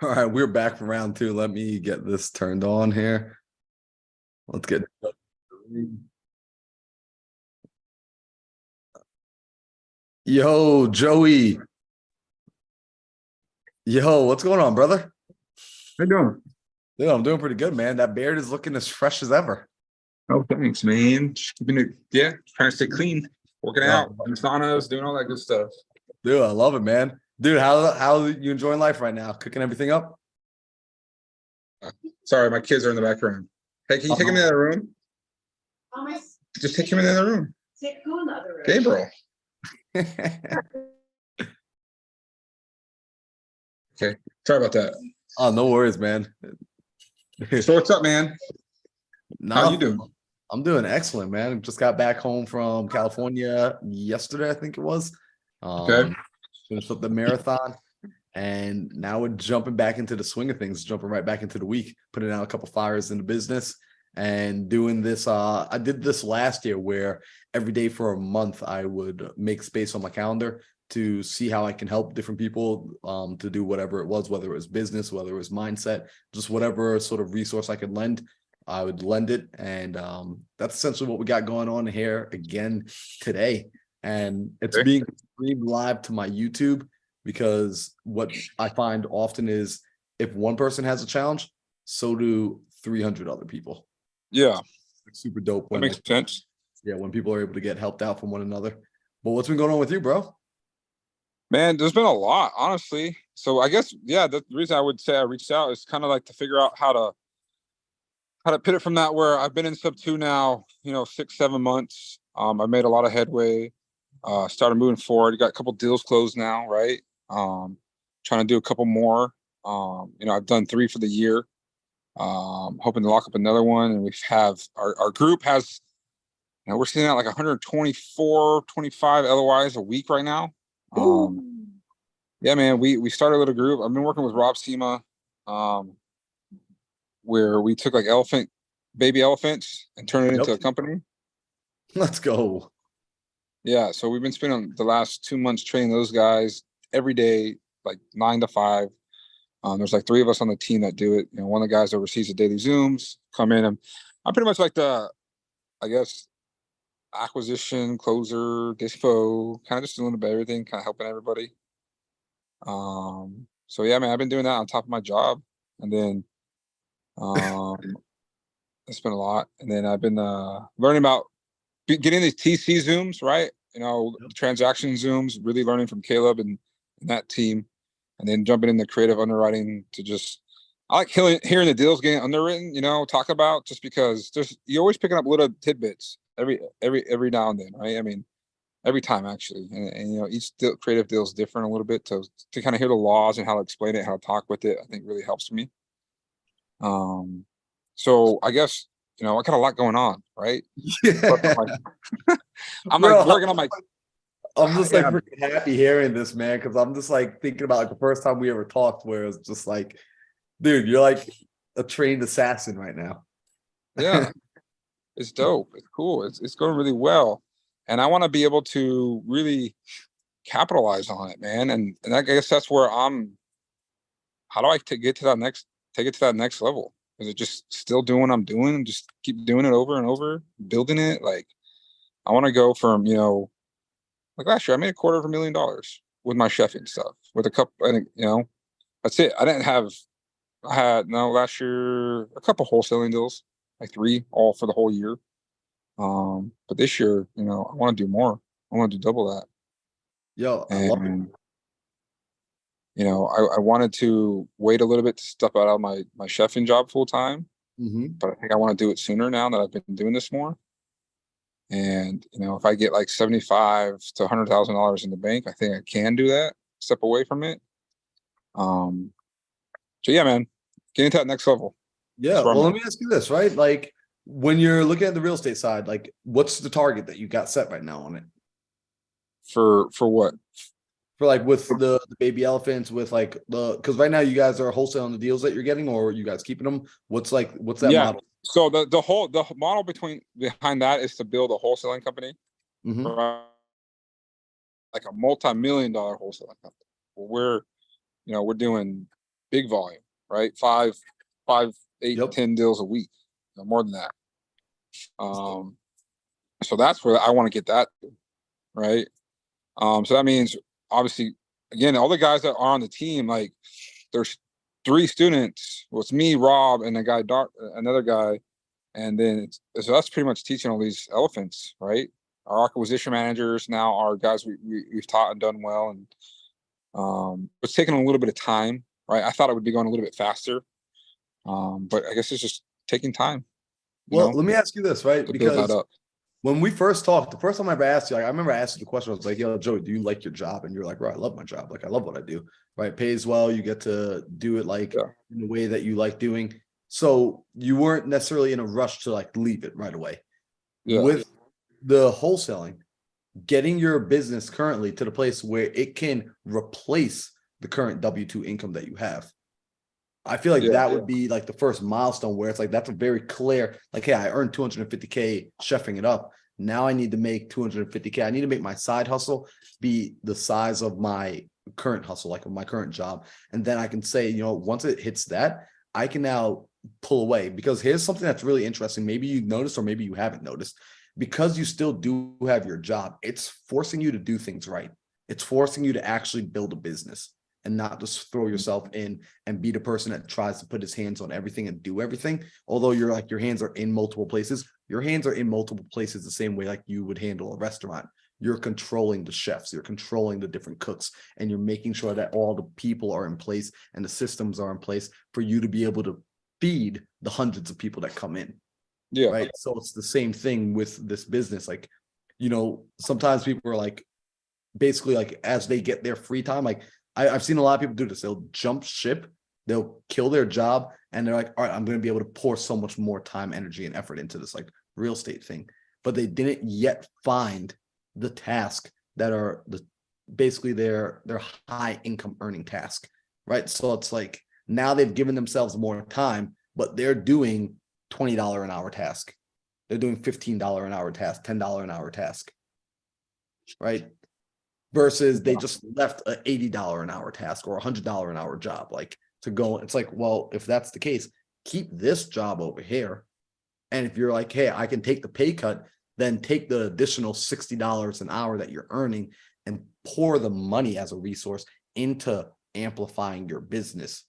All right, we're back for round two. Let me get this turned on here. Let's get. Yo, Joey. Yo, what's going on, brother? How you doing? Dude, I'm doing pretty good, man. That beard is looking as fresh as ever. Oh, thanks, man. Just keeping it, yeah, trying to stay clean, working out, Yo, in saunas, doing all that good stuff. dude, I love it, man. Dude, how are you enjoying life right now? Cooking everything up? Sorry, my kids are in the background. Hey, can you take them in the other room? Just take him in the other room. Gabriel. Okay, sorry about that. Oh, no worries, man. So what's up, man? How you Nothing. doing? I'm doing excellent, man. Just got back home from California yesterday, I think it was. Okay. Finished up the marathon, and now we're jumping back into the swing of things, jumping right back into the week, putting out a couple fires in the business and doing this. I did this last year where every day for a month I would make space on my calendar to see how I can help different people to do whatever it was, whether it was business, whether it was mindset, just whatever sort of resource I could lend. I would lend it. And that's essentially what we got going on here again today. And it's Okay. being streamed live to my YouTube because what I find often is if one person has a challenge, so do 300 other people. Yeah, It's super dope that when makes sense. yeah, when people are able to get helped out from one another. But what's been going on with you, bro? Man, there's been a lot, honestly. So I guess, yeah, the reason I would say I reached out is kind of like to figure out how to pivot from that where I've been in sub two now, 6, 7 months. I made a lot of headway, started moving forward, got a couple deals closed now, right? Trying to do a couple more. I've done 3 for the year. Hoping to lock up another one. And we have our group has, we're sitting at like 124, 25 LOIs a week right now. Yeah, man, we started a little group. I've been working with Rob Sema, where we took like baby elephants and turned it into a Yep. company. Let's go. Yeah, so we've been spending the last 2 months training those guys every day, like 9 to 5. There's like 3 of us on the team that do it. One of the guys oversees the daily Zooms, come in, and I'm pretty much like I guess, acquisition, closer, dispo, kind of just doing a bit of everything, kind of helping everybody. So yeah, man, I've been doing that on top of my job, and then it's been a lot. And then I've been learning about getting these TC Zooms, right? Yep. Transaction Zooms, really learning from Caleb and that team, and then jumping into creative underwriting to just, I like hearing the deals getting underwritten, talk about, just because you're always picking up little tidbits every now and then, right? I mean, every time actually, and each creative deal is different a little bit, to kind of hear the laws and how to explain it, how to talk with it, I think really helps me. So I guess, I got a lot going on, right? But Yeah. I'm like Bro, working on my, I'm just like yeah, freaking happy hearing this, man, because I'm just like thinking about like the first time we ever talked, where it's just like, dude, you're like a trained assassin right now. yeah, it's dope. It's cool. It's going really well. And I want to be able to really capitalize on it, man. And I guess that's where how do I take it to that next level? Is it just still doing what I'm doing, just keep doing it over and over, building it? Like, I want to go from, like last year, I made $250,000 with my chefing stuff, with a couple, I think, that's it. I had, no, last year, a couple wholesaling deals, like 3, all for the whole year. But this year, I want to do more. I want to do double that. Yo, I love it. And, I wanted to wait a little bit to step out of my chefing job full time, Mhm. but I think I want to do it sooner now that I've been doing this more. And, if I get like 75 to $100,000 in the bank, I think I can do that, step away from it. Um, so yeah, man, getting to that next level. Yeah. That's where I'm Well, let at. me ask you this, right? Like when you're looking at the real estate side, like what's the target that you got set right now on it? For what? For like with the baby elephants, with like because right now you guys are wholesaling the deals that you're getting, or you guys keeping them? What's that Yeah. model? So the model behind that is to build a wholesaling company, Hmm. right? Like a multi-million-dollar wholesaling company. We're doing big volume, right? Five, 8, Yep. 10 deals a week, more than that. So that's where I want to get that, right? So that means obviously, again, all the guys that are on the team, like there's 3 students. Well, it's me, Rob, and another guy, and then so that's pretty much teaching all these elephants, right? Our acquisition managers now are guys we've taught and done well, and it's taken a little bit of time, right? I thought it would be going a little bit faster, but I guess it's just taking time, Well, let me ask you this, right? to build that Because up. when we first talked, the first time I ever asked you, like, I remember I asked you the question. I was like, "Yo, Joey, do you like your job?" And you're like, "Bro, I love my job. Like, I love what I do. Right? It pays well. You get to do it like Yeah. in the way that you like doing." So you weren't necessarily in a rush to like leave it right away. Yeah. With the wholesaling, getting your business currently to the place where it can replace the current W-2 income that you have. I feel like Yeah. that would be like the first milestone where it's like that's a very clear, like, hey, I earned 250K chefing it up. Now I need to make 250K. I need to make my side hustle be the size of my current hustle, like of my current job. And then I can say, once it hits that, I can now pull away. Because here's something that's really interesting. Maybe you noticed or maybe you haven't noticed. Because you still do have your job, it's forcing you to do things right. It's forcing you to actually build a business and not just throw yourself in and be the person that tries to put his hands on everything and do everything. Although you're like, your hands are in multiple places, your hands are in multiple places the same way like you would handle a restaurant. You're controlling the chefs, you're controlling the different cooks, and you're making sure that all the people are in place and the systems are in place for you to be able to feed the hundreds of people that come in. Yeah. Right. So it's the same thing with this business. Like, sometimes people are like, basically, like, as they get their free time, like, I've seen a lot of people do this. They'll jump ship, they'll kill their job, and they're like, all right, I'm going to be able to pour so much more time, energy, and effort into this like real estate thing. But they didn't yet find the task that are basically their high income earning task. Right. So it's like now they've given themselves more time, but they're doing $20 an hour task. They're doing $15 an hour task, $10 an hour task. Right. Versus they just left an $80 an hour task or $100 an hour job, like, to go. It's like, well, if that's the case, keep this job over here. And if you're like, hey, I can take the pay cut, then take the additional $60 an hour that you're earning and pour the money as a resource into amplifying your business,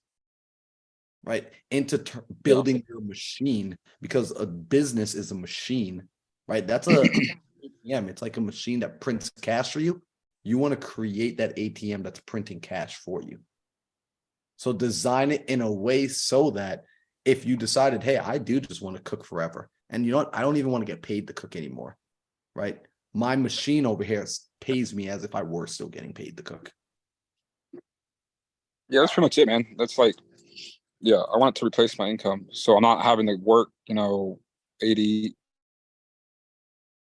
right? Into building your machine, because a business is a machine, right? That's a ATM. It's like a machine that prints cash for you. You want to create that ATM that's printing cash for you. So design it in a way so that if you decided, hey, I do just want to cook forever, and you know what, I don't even want to get paid to cook anymore, right? My machine over here pays me as if I were still getting paid to cook. Yeah, that's pretty much it, man. That's like, yeah, I want to replace my income. So I'm not having to work, 80,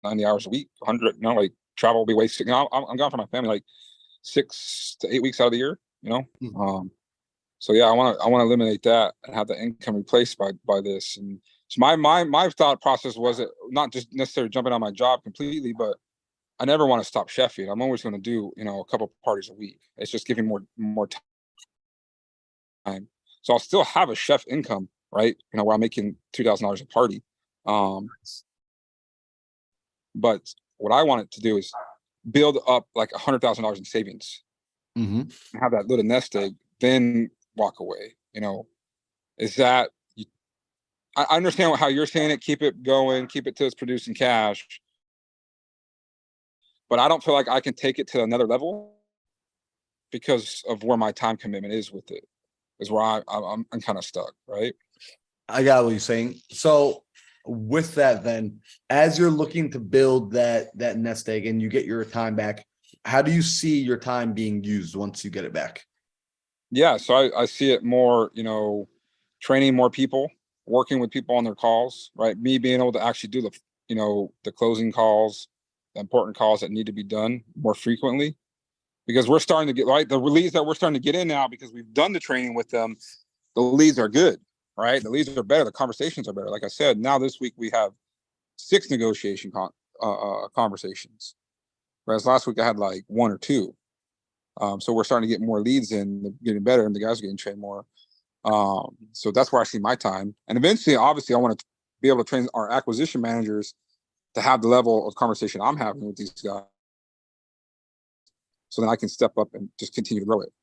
90 hours a week, 100, like travel will be wasted. I'm gone from my family like 6 to 8 weeks out of the year, so yeah, I want to eliminate that and have the income replaced by this. And so my thought process was it not just necessarily jumping on my job completely, but I never want to stop chefing. I'm always going to do, a couple parties a week. It's just giving more time. So I'll still have a chef income, right? Where I'm making $2,000 a party. But what I wanted to do is build up like $100,000 in savings, and have that little nest egg, then walk away. Is that I understand how you're saying it, keep it going, keep it till it's producing cash. But I don't feel like I can take it to another level because of where my time commitment is with it, is where I'm kind of stuck, right? I got what you're saying. So with that, then, as you're looking to build that nest egg and you get your time back, how do you see your time being used once you get it back? Yeah, so I see it more, training more people, working with people on their calls, right? Me being able to actually do the closing calls, the important calls that need to be done more frequently, because we're starting to get, right, the leads that we're starting to get in now, because we've done the training with them. The leads are good, right? The leads are better. The conversations are better. Like I said, now this week we have 6 negotiation conversations, whereas last week I had like 1 or 2. So we're starting to get more leads in, they're getting better, and the guys are getting trained more. So that's where I see my time. And eventually, obviously, I want to be able to train our acquisition managers to have the level of conversation I'm having with these guys, so then I can step up and just continue to grow it.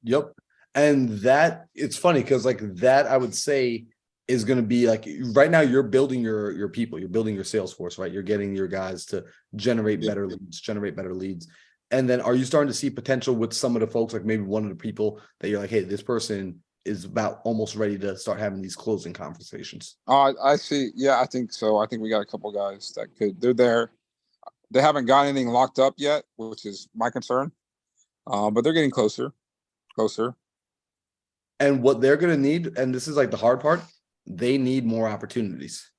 Yep. And that it's funny because like that I would say is going to be like right now you're building your people, you're building your sales force, right? You're getting your guys to generate better leads. And then are you starting to see potential with some of the folks, like maybe one of the people that you're like, hey, this person is about almost ready to start having these closing conversations? I see. Yeah, I think so. I think we got a couple guys that they're there. They haven't got anything locked up yet, which is my concern. But they're getting closer. And what they're going to need, and this is like the hard part, they need more opportunities,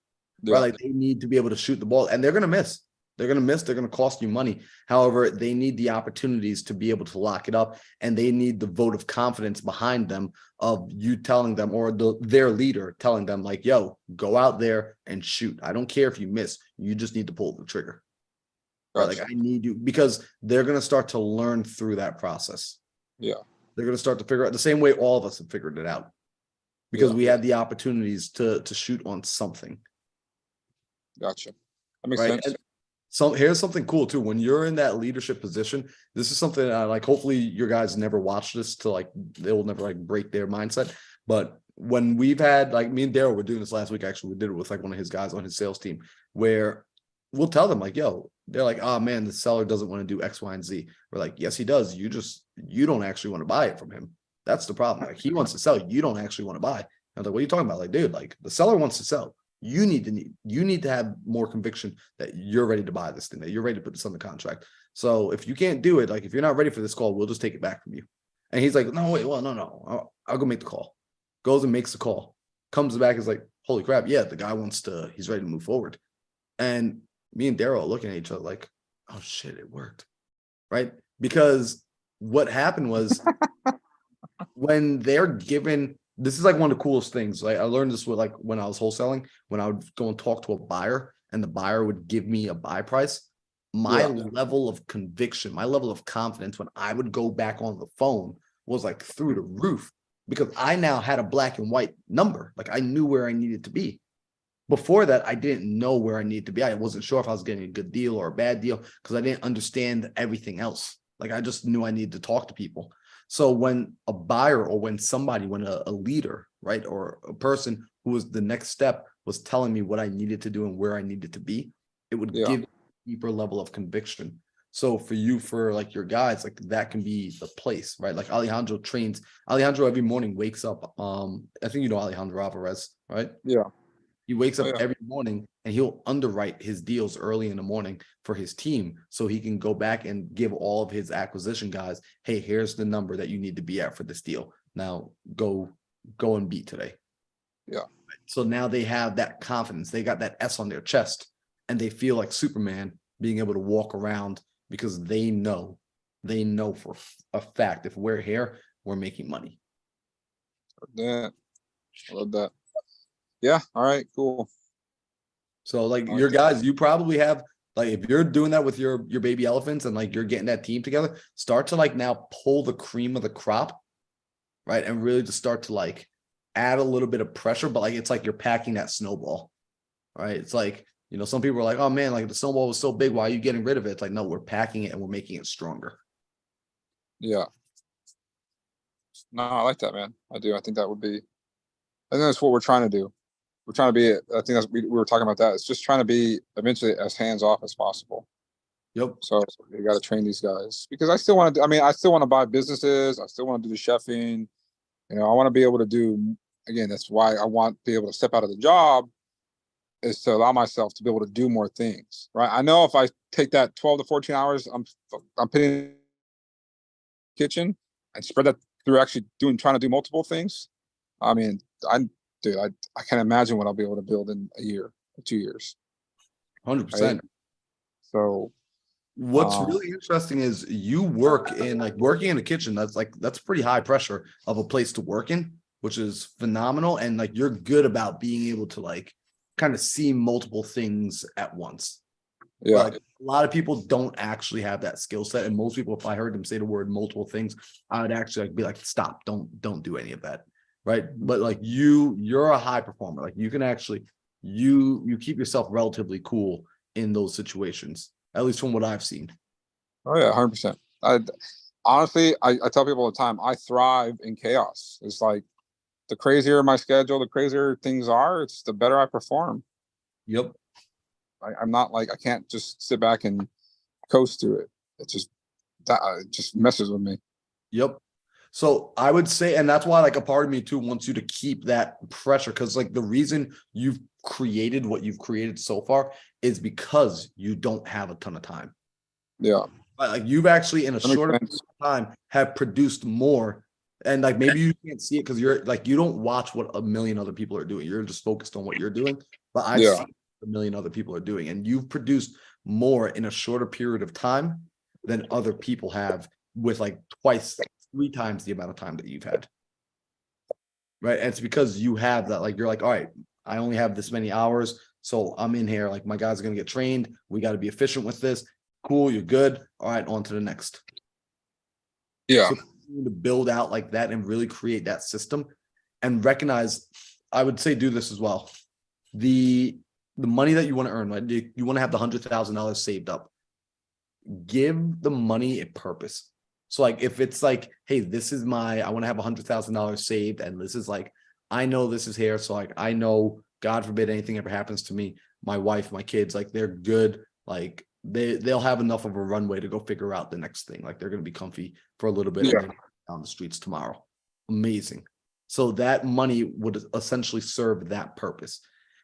Yeah. right? Like they need to be able to shoot the ball, and they're going to miss. They're going to miss. They're going to cost you money. However, they need the opportunities to be able to lock it up, and they need the vote of confidence behind them of you telling them, or their leader telling them, like, yo, go out there and shoot. I don't care if you miss. You just need to pull the trigger. Right? Gotcha. Like I need you, because they're going to start to learn through that process. Yeah. They're going to start to figure out the same way all of us have figured it out, because we had the opportunities to shoot on something. Gotcha. That makes right. sense. And so here's something cool too. When you're in that leadership position, this is something like hopefully your guys never watch this to like they will never like break their mindset. But when we've had like me and Daryl were doing this last week, actually, we did it with like one of his guys on his sales team, where we'll tell them like, yo, they're like, oh man, the seller doesn't want to do X, Y, and Z. We're like, yes, he does. You don't actually want to buy it from him. That's the problem. Like he wants to sell, you don't actually want to buy. I was like, what are you talking about? Like, dude, like the seller wants to sell. You need to have more conviction that you're ready to buy this thing, that you're ready to put this on the contract. So if you can't do it, like if you're not ready for this call, we'll just take it back from you. And he's like, no, wait, well, no. I'll go make the call. Goes and makes the call. Comes back, is like, holy crap, yeah, the guy he's ready to move forward. And me and Daryl are looking at each other like, oh shit, it worked. Right? Because what happened was when they're given, this is like one of the coolest things. Like I learned this with like when I was wholesaling, when I would go and talk to a buyer and the buyer would give me a buy price. My level of conviction, my level of confidence when I would go back on the phone was like through the roof, because I now had a black and white number. Like I knew where I needed to be. Before that, I didn't know where I needed to be. I wasn't sure if I was getting a good deal or a bad deal because I didn't understand everything else. Like I just knew I needed to talk to people. So when a buyer or when a leader, right, or a person who was the next step was telling me what I needed to do and where I needed to be, it would give a deeper level of conviction. So for like your guys, like that can be the place, right? Like Alejandro every morning, wakes up. I think you know Alejandro Alvarez, right? Yeah. He wakes up every morning and he'll underwrite his deals early in the morning for his team so he can go back and give all of his acquisition guys, hey, here's the number that you need to be at for this deal. Now go and beat today. Yeah. So now they have that confidence. They got that S on their chest and they feel like Superman being able to walk around because they know for a fact if we're here, we're making money. Yeah. I love that. Yeah. All right, cool. So like your guys, you probably have, like if you're doing that with your baby elephants and like you're getting that team together, start to like now pull the cream of the crop, right? And really just start to like add a little bit of pressure, but like it's like you're packing that snowball, right? It's like, you know, some people are like, oh man, like the snowball was so big, why are you getting rid of it? It's like, no, we're packing it and we're making it stronger. Yeah. No, I like that, man. I do. I think that's what we're trying to do. We're trying to be, I think that's, we were talking about that. It's just trying to be eventually as hands-off as possible. Yep. So you got to train these guys because I still want to, I still want to buy businesses. I still want to do the chefing. You know, I want to be able to do, again, that's why I want to be able to step out of the job, is to allow myself to be able to do more things, right? I know if I take that 12 to 14 hours, I'm putting in the kitchen and spread that through actually trying to do multiple things. I mean, I can't imagine what I'll be able to build in a year or 2 years. 100%. Right? So what's really interesting is you work in like working in a kitchen. That's pretty high pressure of a place to work in, which is phenomenal. And like, you're good about being able to like kind of see multiple things at once. Yeah. But like, a lot of people don't actually have that skill set. And most people, if I heard them say the word multiple things, I would actually be like, stop, don't do any of that. Right. But like you're a high performer. Like you can actually, you keep yourself relatively cool in those situations, at least from what I've seen. Oh yeah, 100%. I honestly, I tell people all the time, I thrive in chaos. It's like the crazier my schedule, the crazier things are, it's the better I perform. Yep. I'm not like, I can't just sit back and coast through it. It just messes with me. Yep. So I would say, and that's why like a part of me too wants you to keep that pressure, because like the reason you've created what you've created so far is because you don't have a ton of time. Yeah. Like you've actually in a That makes shorter sense. time have produced more. And like maybe you can't see it because you're like you don't watch what a million other people are doing. You're just focused on what you're doing. But I've Yeah. seen a million other people are doing, and you've produced more in a shorter period of time than other people have with like twice, 3 times the amount of time that you've had. Right. And it's because you have that, like you're like, all right, I only have this many hours. So I'm in here, like my guys are gonna get trained. We got to be efficient with this. Cool, you're good. All right, on to the next. Yeah. So to build out like that and really create that system and recognize, I would say do this as well. The money that you want to earn, right? You want to have the $100,000 saved up. Give the money a purpose. So like if it's like, hey, this is I want to have $100,000 saved, and this is like, I know this is here. So like I know, God forbid anything ever happens to me, my wife, my kids, like they're good. Like they'll have enough of a runway to go figure out the next thing. Like they're gonna be comfy for a little bit and Yeah. then down the streets tomorrow. Amazing. So that money would essentially serve that purpose.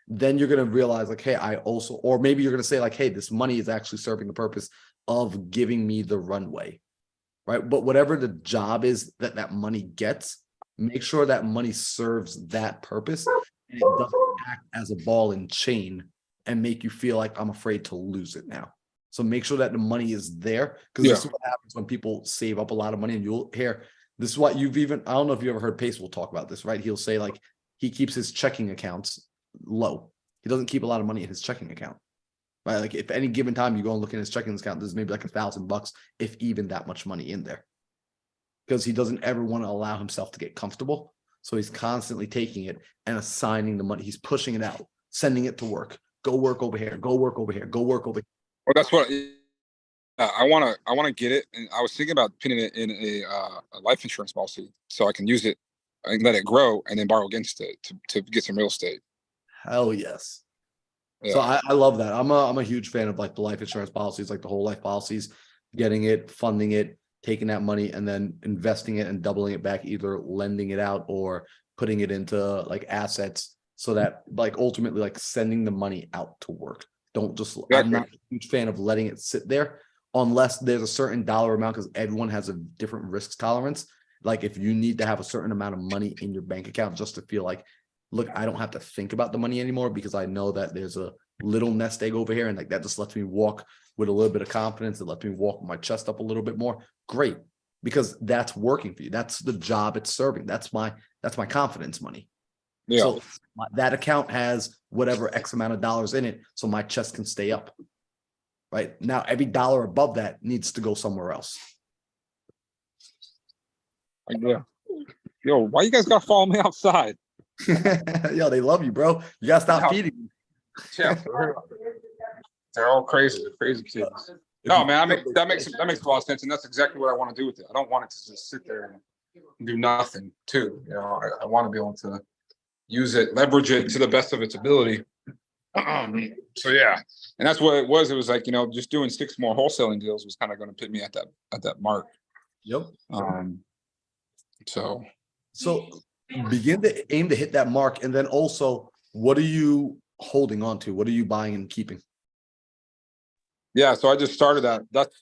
Then you're gonna realize like, hey, I also, or maybe you're gonna say like, hey, this money is actually serving the purpose of giving me the runway, right? But whatever the job is that that money gets, make sure that money serves that purpose and it doesn't act as a ball and chain and make you feel like I'm afraid to lose it now. So make sure that the money is there, because Yeah. this is what happens when people save up a lot of money. And you'll hear this is what you've even, I don't know if you ever heard Pace will talk about this, right? He'll say like he keeps his checking accounts low. He doesn't keep a lot of money in his checking account. Right, like if any given time you go and look in his checking account, there's maybe like $1,000, if even that much money in there, because he doesn't ever want to allow himself to get comfortable. So he's constantly taking it and assigning the money. He's pushing it out, sending it to work. Go work over here. Go work over here. Go work over here. Well, that's what I want to get it. And I was thinking about putting it in a life insurance policy so I can use it and let it grow and then borrow against it to get some real estate. Hell yes. Yeah. So I love that. I'm a huge fan of like the life insurance policies, like the whole life policies, getting it, funding it, taking that money and then investing it and doubling it back, either lending it out or putting it into like assets, so that like ultimately like sending the money out to work. Don't just, I'm not a huge fan of letting it sit there unless there's a certain dollar amount, because everyone has a different risk tolerance. Like if you need to have a certain amount of money in your bank account just to feel like, look, I don't have to think about the money anymore because I know that there's a little nest egg over here, and like that just lets me walk with a little bit of confidence. It lets me walk with my chest up a little bit more. Great, because that's working for you. That's the job it's serving. That's my confidence money. Yeah. So that account has whatever X amount of dollars in it, so my chest can stay up. Right now, every dollar above that needs to go somewhere else. Yeah. Yo, why you guys gotta follow me outside? Yo, they love you, bro. You gotta stop feeding me. Yeah, they're all crazy. They're crazy kids. No, man, that makes a lot of sense, and that's exactly what I want to do with it. I don't want it to just sit there and do nothing, too. You know, I want to be able to use it, leverage it to the best of its ability. So yeah, and that's what it was. It was like, you know, just doing 6 more wholesaling deals was kind of going to put me at that mark. Yep. So begin to aim to hit that mark, and then also, what are you holding on to? What are you buying and keeping? Yeah, so I just started that. That's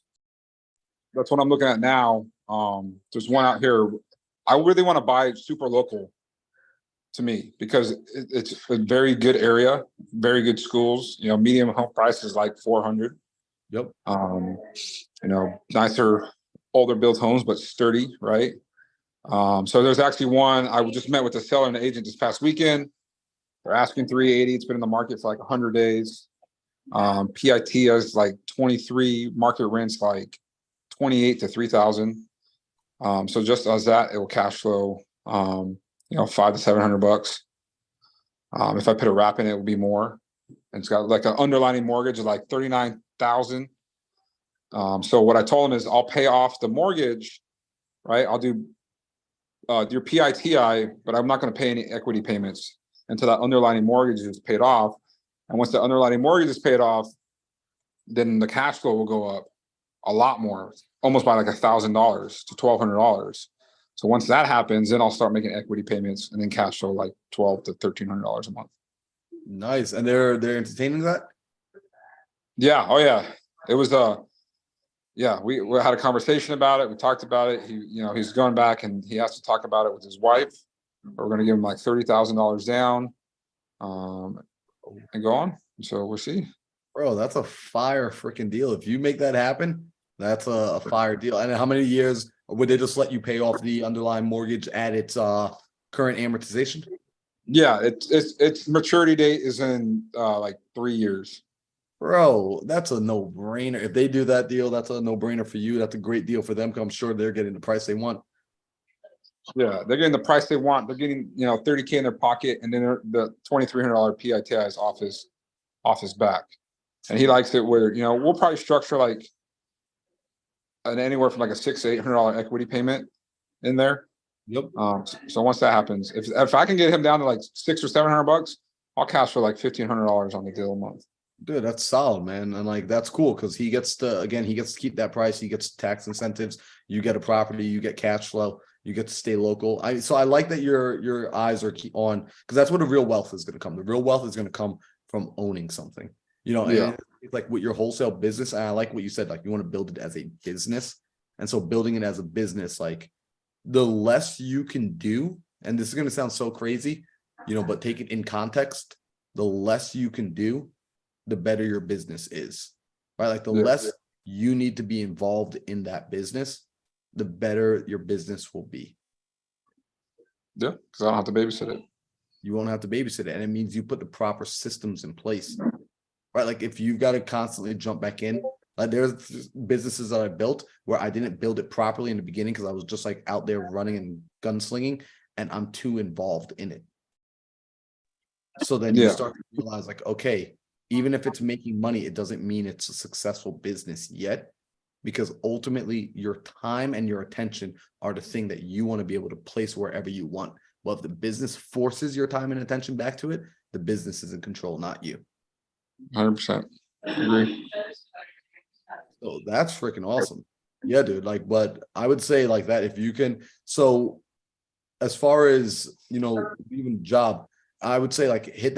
what I'm looking at now. There's one out here. I really want to buy super local to me because it's a very good area, very good schools. You know, medium home price is like 400. Yep. You know, nicer, older built homes, but sturdy, right? So there's actually one. I just met with the seller and the agent this past weekend. They're asking 380. It's been in the market for like 100 days. PIT is like 23, market rent's like 28 to 3,000. So just as that, it will cash flow, you know, 500 to 700 bucks. If I put a wrap in it, will be more. And it's got like an underlining mortgage of like 39,000. So what I told him is I'll pay off the mortgage, right? I'll do your PITI, but I'm not going to pay any equity payments until that underlining mortgage is paid off. And once the underlining mortgage is paid off, then the cash flow will go up a lot more, almost by like $1,000 to $1,200. So once that happens, then I'll start making equity payments and then cash flow like $1,200 to $1,300 a month. Nice. And they're entertaining that? Yeah. Oh yeah. It was yeah, we had a conversation about it. We talked about it. He, you know, he's going back and he has to talk about it with his wife. We're going to give him like $30,000 down, and go on. So we'll see. Bro, that's a fire freaking deal. If you make that happen, that's a fire deal. And how many years would they just let you pay off the underlying mortgage at its current amortization? Yeah, its maturity date is in like 3 years. Bro, that's a no-brainer. If they do that deal, that's a no-brainer for you. That's a great deal for them because I'm sure they're getting the price they want. Yeah, they're getting the price they want. They're getting, you know, 30K in their pocket, and then the $2,300 PITI is off his back. And he likes it where, you know, we'll probably structure like an anywhere from like a $600 to $800 equity payment in there. Yep. So once that happens, if I can get him down to like $600 or $700, I'll cash for like $1,500 on the deal a month. Dude, that's solid, man. And like that's cool because he gets to keep that price, he gets tax incentives, you get a property, you get cash flow, you get to stay local. So I like that your eyes are on because that's where the real wealth is going to come. The real wealth is going to come from owning something. You know, Yeah. and it's like with your wholesale business, and I like what you said, like you want to build it as a business. And so building it as a business, like the less you can do, and this is going to sound so crazy, you know, but take it in context, the less you can do, the better your business is, right? Like the less you need to be involved in that business, the better your business will be. Yeah, because I don't have to babysit it. You won't have to babysit it. And it means you put the proper systems in place, right? Like if you've got to constantly jump back in, like there's businesses that I built where I didn't build it properly in the beginning because I was just like out there running and gunslinging and I'm too involved in it. So then you start to realize like, okay, even if it's making money, it doesn't mean it's a successful business yet, because ultimately your time and your attention are the thing that you want to be able to place wherever you want. Well, if the business forces your time and attention back to it, the business is in control, not you. 100%. Agree. So that's freaking awesome. Yeah, dude. Like, but I would say like that if you can. So as far as, you know, even job, I would say like hit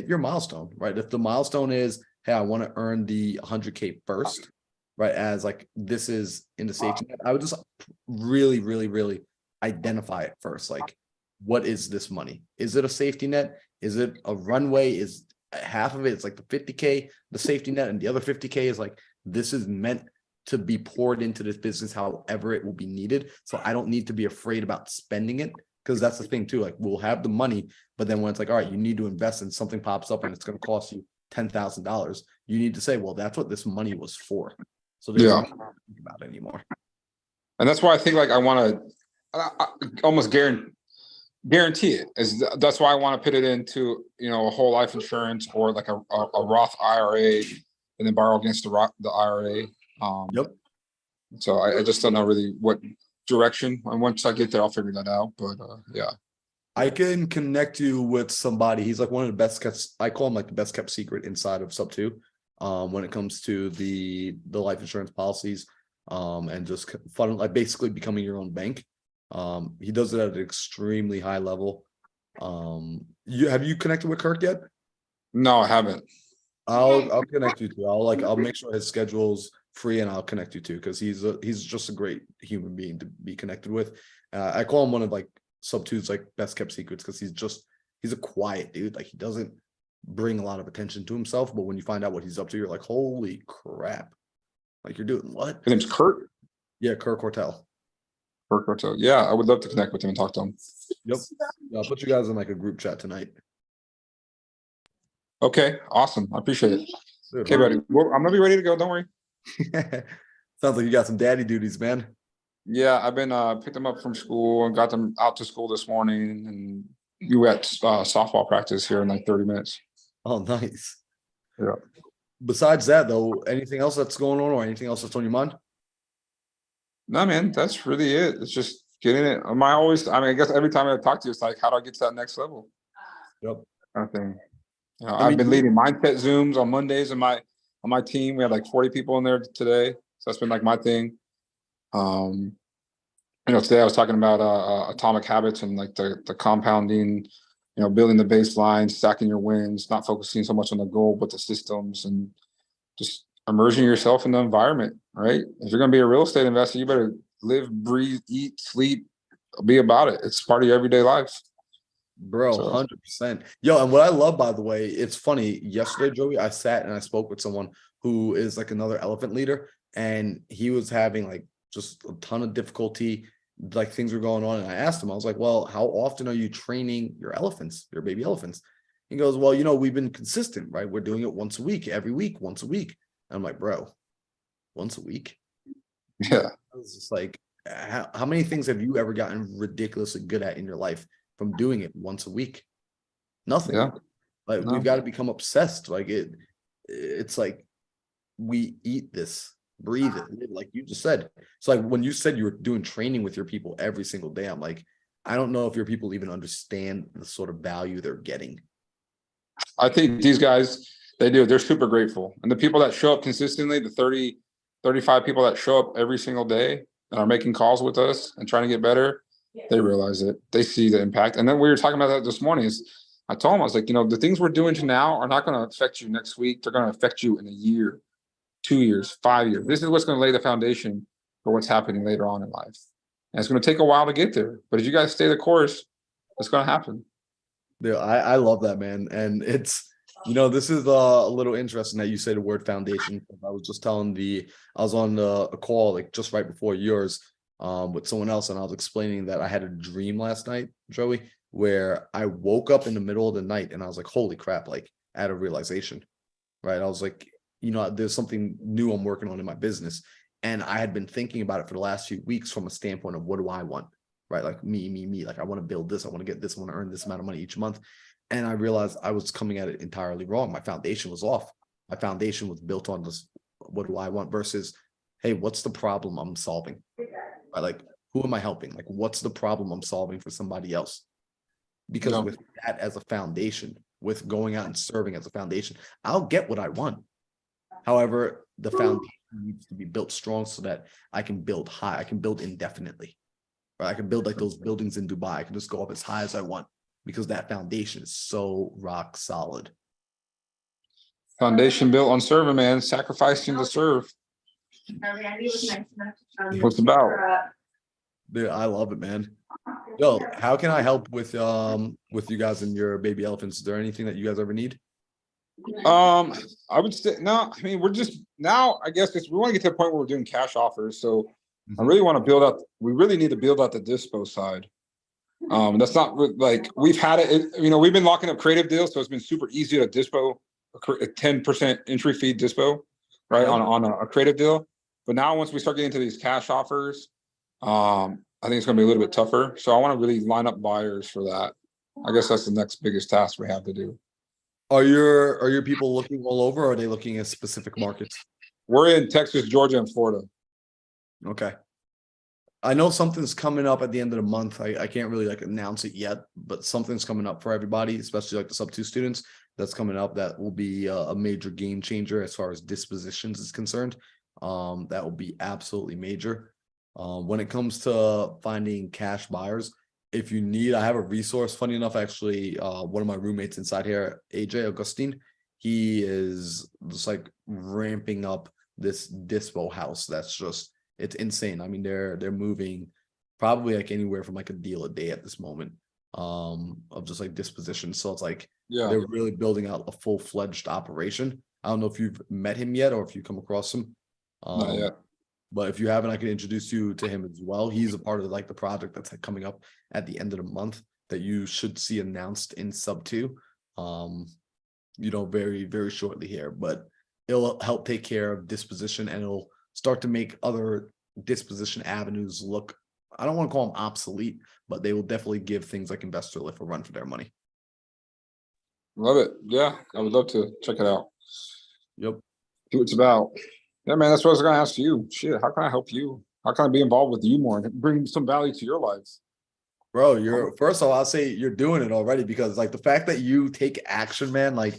your milestone, right? If the milestone is, hey, I want to earn the 100K first, right? As like, this is in the safety net, I would just really, really, really identify it first. Like, what is this money? Is it a safety net? Is it a runway? Is half of it, it's like the 50K, the safety net, and the other 50K is like, this is meant to be poured into this business however it will be needed. So I don't need to be afraid about spending it. Because that's the thing too, like we'll have the money, but then when it's like, all right, you need to invest and something pops up and it's going to cost you $10,000, you need to say, well, that's what this money was for. So they don't think about it anymore. And that's why I think like I want to almost guarantee it. That's why I want to put it into, you know, a whole life insurance or like a Roth IRA and then borrow against the IRA. Yep. So I just don't know really what direction, and once I get there I'll figure that out, but yeah, I can connect you with somebody. He's like one of the best kept, I call him like the best kept secret inside of Sub 2 when it comes to the life insurance policies and just fun, like basically becoming your own bank. He does it at an extremely high level. Have you connected with Kirk yet? No, I haven't. I'll connect you to. I'll make sure his schedule's free and I'll connect you to, because he's just a great human being to be connected with. I call him one of like Sub 2's like best kept secrets because he's a quiet dude. Like he doesn't bring a lot of attention to himself, but when you find out what he's up to, you're like, holy crap! Like you're doing what? His name's Kurt. Yeah, Kirk Hortel. Kurt Hortel. Yeah, I would love to connect with him and talk to him. Yep. Yeah, I'll put you guys in like a group chat tonight. Okay, awesome. I appreciate it. Dude, Okay, buddy. Well, I'm gonna be ready to go. Don't worry. sounds like you got some daddy duties, man. Yeah, I've been picked them up from school and got them out to school this morning, and you were at softball practice here in like 30 minutes. Oh, nice. Yeah. Besides that, though, anything else that's going on, or anything else that's on your mind? No, man, that's really it. It's just getting it. I guess every time I talk to you, it's like, how do I get to that next level? Yep. Kind of thing. You know, I I've mean, been leading mindset Zooms on Mondays on my team. We had like 40 people in there today. So that's been like my thing. Today I was talking about atomic habits and like the compounding, building the baseline, stacking your wins, not focusing so much on the goal, but the systems, and just immersing yourself in the environment, right? If you're gonna be a real estate investor, you better live, breathe, eat, sleep, be about it. It's part of your everyday life. bro, So 100%. Yo, and what I love, by the way, it's funny. Yesterday, Joey, I sat and I spoke with someone who is like another elephant leader, and he was having like just a ton of difficulty, like things were going on. And I asked him, I was like, well, how often are you training your elephants, your baby elephants? He goes, well, we've been consistent, right? We're doing it once a week, every week, once a week. And I'm like, bro, once a week? yeah. I was just like, how many things have you ever gotten ridiculously good at in your life from doing it once a week? Nothing. Yeah. Like No. we've got to become obsessed. Like it's like we eat this, breathe it, live, like you just said. It's like when you said you were doing training with your people every single day, I'm like, I don't know if your people even understand the sort of value they're getting. I think these guys, they do. They're super grateful. And the people that show up consistently, the 30, 35 people that show up every single day and are making calls with us and trying to get better, they realize it. They see the impact. And then we were talking about that this morning. I told them, I was like, the things we're doing to now are not going to affect you next week. They're going to affect you in a year, 2 years, 5 years. This is what's going to lay the foundation for what's happening later on in life. And it's going to take a while to get there. But if you guys stay the course, it's going to happen. Dude, I love that, man. And it's, this is a little interesting that you say the word foundation. I was just I was on a call like just right before yours with someone else, and I was explaining that I had a dream last night, Joey, where I woke up in the middle of the night and I was like, holy crap, like I had a realization, right? I was like, there's something new I'm working on in my business. And I had been thinking about it for the last few weeks from a standpoint of what do I want? Right? Like me, like I want to build this, I want to get this, I want to earn this amount of money each month. And I realized I was coming at it entirely wrong. My foundation was off. My foundation was built on this, what do I want versus, hey, what's the problem I'm solving? Right? Like, who am I helping? Like, what's the problem I'm solving for somebody else? Because with that as a foundation, with going out and serving as a foundation, I'll get what I want. However, the foundation needs to be built strong so that I can build high, I can build indefinitely. Right? I can build like those buildings in Dubai. I can just go up as high as I want because that foundation is so rock solid. Foundation built on serving, man. Sacrificing to serve. What's about? Dude, I love it, man. Yo, how can I help with you guys and your baby elephants? Is there anything that you guys ever need? I would say no. I mean, we're just now. I guess we want to get to the point where we're doing cash offers. So I really want to build out. We really need to build out the dispo side. That's not like we've had it. We've been locking up creative deals, so it's been super easy to dispo a 10% entry fee dispo, right, on a creative deal. But now once we start getting into these cash offers, I think it's going to be a little bit tougher. So I want to really line up buyers for that. I guess that's the next biggest task we have to do. Are your people looking all over, or are they looking at specific markets? We're in Texas, Georgia, and Florida. Okay. I know something's coming up at the end of the month. I can't really like announce it yet, but something's coming up for everybody, especially like the sub-2 students. That's coming up. That will be a major game changer as far as dispositions is concerned. That will be absolutely major. When it comes to finding cash buyers, if you need, I have a resource. Funny enough, actually, one of my roommates inside here, AJ Augustine, he is just like ramping up this dispo house. That's just, it's insane. I mean, they're moving probably like anywhere from like a deal a day at this moment of just like disposition. So it's like they're really building out a full-fledged operation. I don't know if you've met him yet or if you come across him. Not yet. But if you haven't, I can introduce you to him as well. He's a part of like the project that's like coming up at the end of the month that you should see announced in sub-2, very, very shortly here. But it'll help take care of disposition, and it'll start to make other disposition avenues look, I don't want to call them obsolete, but they will definitely give things like Investor Lift a run for their money. Love it. Yeah, I would love to check it out. Yep. See what it's about. Yeah, man, that's what I was gonna ask you. Shit, how can I help you? How can I be involved with you more and bring some value to your lives? Bro, you're first of all, I'll say you're doing it already, because like the fact that you take action, man, like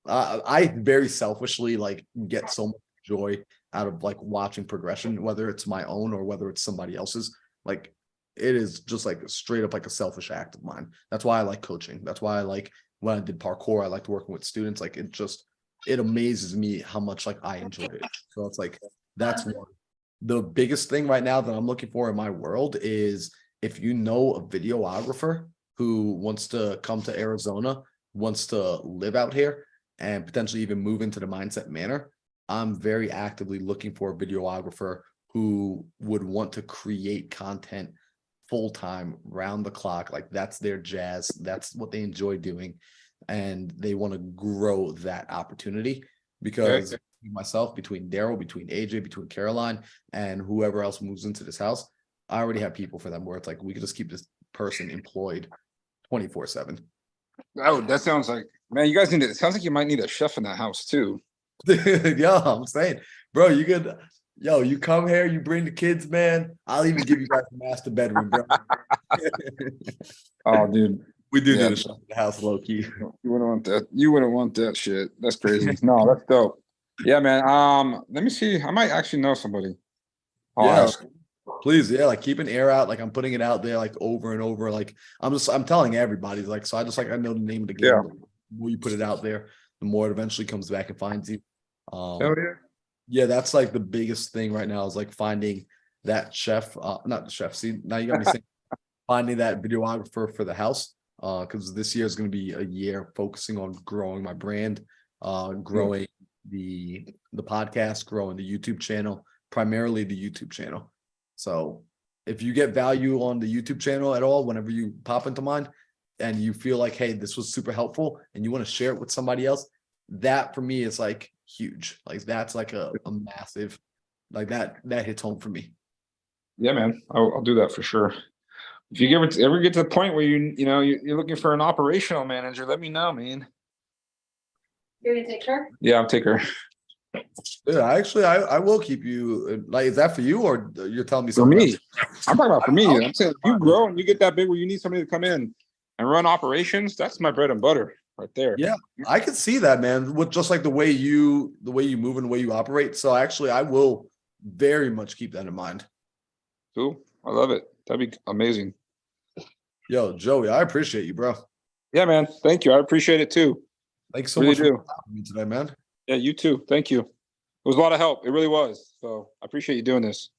I very selfishly like get so much joy out of like watching progression, whether it's my own or whether it's somebody else's. Like it is just like straight up like a selfish act of mine. That's why I like coaching. That's why I like when I did parkour, I liked working with students. Like it amazes me how much like I enjoy it. So it's like that's one. The biggest thing right now that I'm looking for in my world is if you know a videographer who wants to come to Arizona, wants to live out here, and potentially even move into the Mindset Manor, I'm very actively looking for a videographer who would want to create content full-time, round the clock. Like that's their jazz. That's what they enjoy doing. And they want to grow that opportunity, because myself, between Daryl, between AJ, between Caroline, and whoever else moves into this house, I already have people for them where it's like we could just keep this person employed 24/7. Oh, that sounds like, man, you guys need to, it sounds like you might need a chef in that house too. Yo, I'm saying, bro, you could, yo, you come here, you bring the kids, man. I'll even give you guys a master bedroom, bro. Oh, dude. We do Yeah. need a chef in the house, low key. You wouldn't want that. You wouldn't want that shit. That's crazy. No, that's dope. Yeah, man. Let me see. I might actually know somebody. I'll Yeah. ask. Please, yeah, like keep an air out. Like I'm putting it out there like over and over. Like I'm telling everybody, like, so I just like I know the name of the game. Yeah. The more you put it out there, the more it eventually comes back and finds you. Hell yeah. Yeah, that's like the biggest thing right now is like finding that chef, not the chef. See, now you got me saying finding that videographer for the house. Because this year is going to be a year focusing on growing my brand, growing the podcast, growing the YouTube channel, primarily the YouTube channel. So if you get value on the YouTube channel at all, whenever you pop into mine and you feel like, hey, this was super helpful and you want to share it with somebody else, that for me is like huge. Like that's like a massive, like that hits home for me. Yeah, man. I'll do that for sure. If you ever get to the point where you're looking for an operational manager, let me know, man. You're gonna take her? Yeah, I'll take her. Yeah, actually, I will keep you. Like, is that for you, or you're telling me For something me. else? I'm talking about for me. I'm saying if you grow and you get that big where you need somebody to come in and run operations, that's my bread and butter right there. Yeah, I could see that, man. With just like the way you move and the way you operate. So actually, I will very much keep that in mind. Cool. I love it. That'd be amazing. Yo, Joey, I appreciate you, bro. Yeah, man. Thank you. I appreciate it too. Thanks so Really much do. for having me today, man. Yeah, you too. Thank you. It was a lot of help. It really was. So I appreciate you doing this.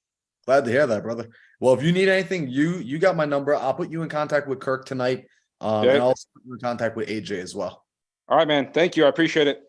Glad to hear that, brother. Well, if you need anything, you got my number. I'll put you in contact with Kirk tonight. Okay. And I'll also put you in contact with AJ as well. All right, man. Thank you. I appreciate it.